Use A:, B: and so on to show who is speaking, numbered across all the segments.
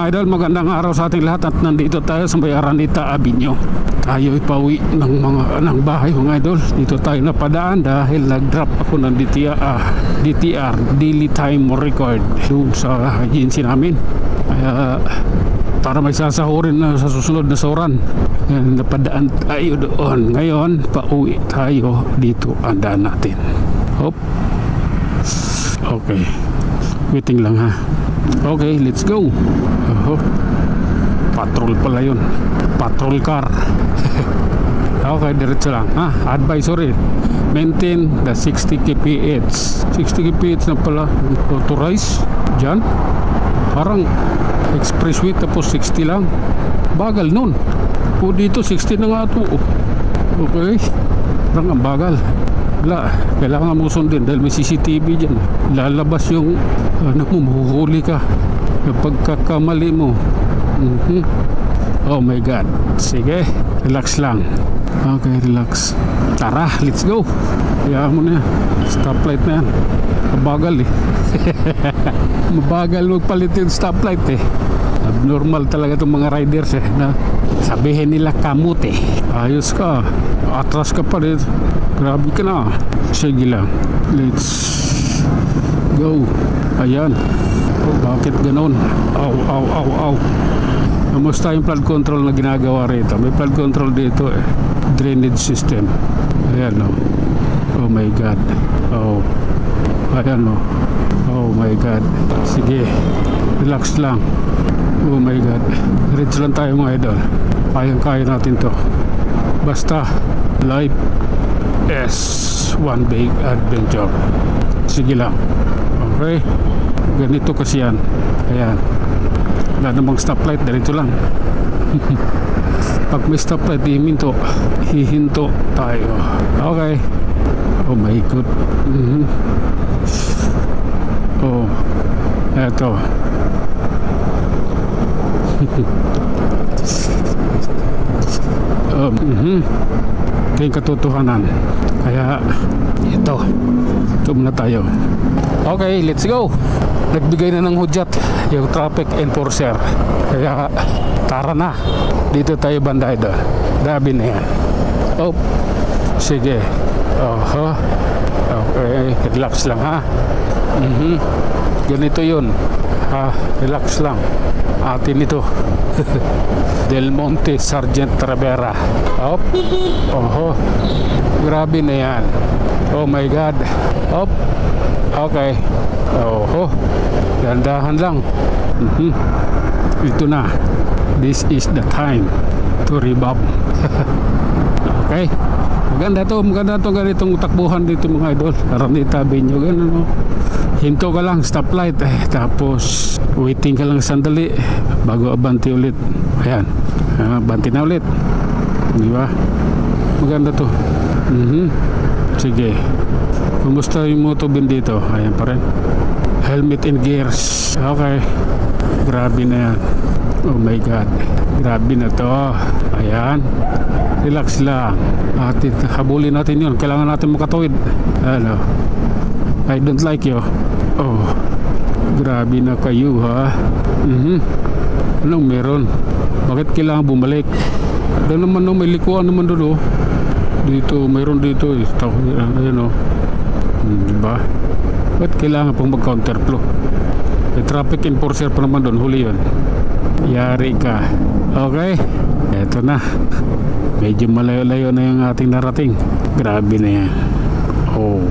A: mga idol, magandang araw sa ating lahat at nandito tayo sa may Araneta Avenue. Tayo ipauwi ng bahay mga idol. Dito tayo napadaan dahil nag-drop ako ng DTR Daily Time Record doon sa agency namin. Kaya para may sasahurin na sa susunod na soran, napadaan tayo doon. Ngayon pauwi tayo dito ang daan natin. Hop. Okay, waiting lang ha. Okay, let's go. Patrol pala yun, patrol car. Okay, diretso lang ha. Advisory, maintain the 60 kph. 60 kph na pala authorized dyan. Parang expressway tapos 60 lang. Bagal nun. O dito 60 na nga ito. Okay, parang ang bagal. Wala, kailangan mo sundin dahil may CCTV dyan. Lalabas yung anak mo, mahuhuli ka kapag kakamali mo. Oh my god. Sige, relax lang. Okay, relax. Tara, let's go. Hayaan mo na yan. Stoplight na yan. Mabagal eh. Mabagal magpalit yung stoplight eh. Abnormal talaga itong mga riders eh, na sabihin nila kamot eh. Ayos ka, atras ka pa rin. Grabe ka na. Sige lang, let's go. Ayan. Oh, bakit ganon? Aw. Kamusta yung flood control na ginagawa rito? May flood control dito eh. Drainage system. Ayan o. Oh my god. Oh. Ayan o. Oh my god. Sige, relax lang. Oh my god. Diretso lang tayo mga idol. Kayang-kaya natin to. Basta life is one big adventure. Sige lang. Okay, ganito kasi yan. Ayan, wala namang stoplight, diretso lang. Pag may stoplight, hihinto tayo. Okay. Oh my god. Oh, eto. Ito yung katotohanan. Kaya ito muna tayo. Okay, let's go. Nagbigay na ng hudyat yung traffic enforcer. Kaya tara na. Dito tayo banda ito. Dabi na yan. Oh, sige. Okay, relax lang ha. Ganito yun ha, relax lang. Atin ito. Del Monte Sergeant Travera. Hop. Grabe na yan. Oh my god. Hop. Okay. Dandahan lang. Ito na. This is the time to revive. Okay. Maganda to ganitong takbuhan dito mga idol. Araneta Avenue, ganun no. Hinto ka lang, stoplight tapos waiting ka lang sandali bago abanti ulit. Ayan, abanti na ulit, di ba? Maganda to. Sige, kumusta yung motovin dito? Ayan pa rin, helmet and gears. Okay, grabe na yan. Oh my god, grabe na to. Ayan, relax lang. Habulin natin yun. Kailangan natin makatawid. Ano, I don't like you. Oh, grabe na kayo ha. Anong meron? Bakit kailangan bumalik? Doon naman no, may likuan naman doon oh. Dito, mayroon dito eh. Ayan oh. Diba? Bakit kailangan pong mag-counterflow? May traffic enforcer pa naman doon. Huli yun. Yari ka. Okay, eto na. Medyo malayo-layo na yung ating narating. Grabe na yan. Oh.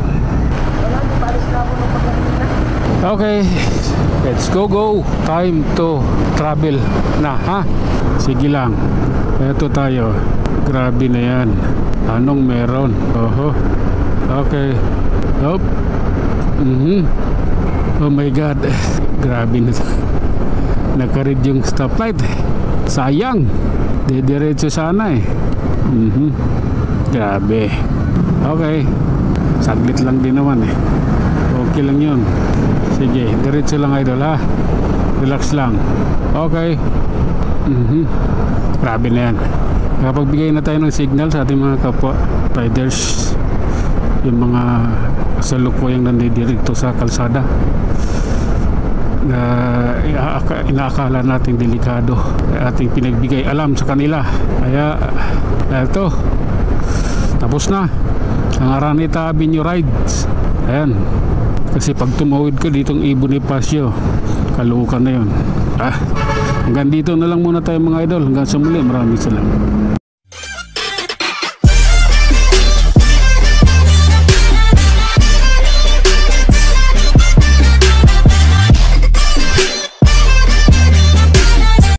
A: Okay, let's go. Time to travel na ha. Sige lang. Eto tayo. Grabe na yan. Anong meron? Okay. Hop. Oh my god. Grabe na. Nakarid yung stoplight. Sayang. Didiretso sana eh. Grabe. Okay. Saglit lang din naman eh. Okay lang yun. Sige, diretso lang idol ha. Relax lang. Okay. Grabe na yan. Kapagbigay na tayo ng signal sa ating mga kapwa riders, yung mga kasalukuyang nandidirito sa kalsada. na inaakala nating delikado, ating pinagbigay alam sa kanila. Kaya ito, tapos na ang Araneta Avenue rides. Ayan, kasi pag tumawid ka ditong Bonifacio, Caloocan na yun. Hanggang dito na lang muna tayo mga idol. Hanggang sa muli, maraming salamat.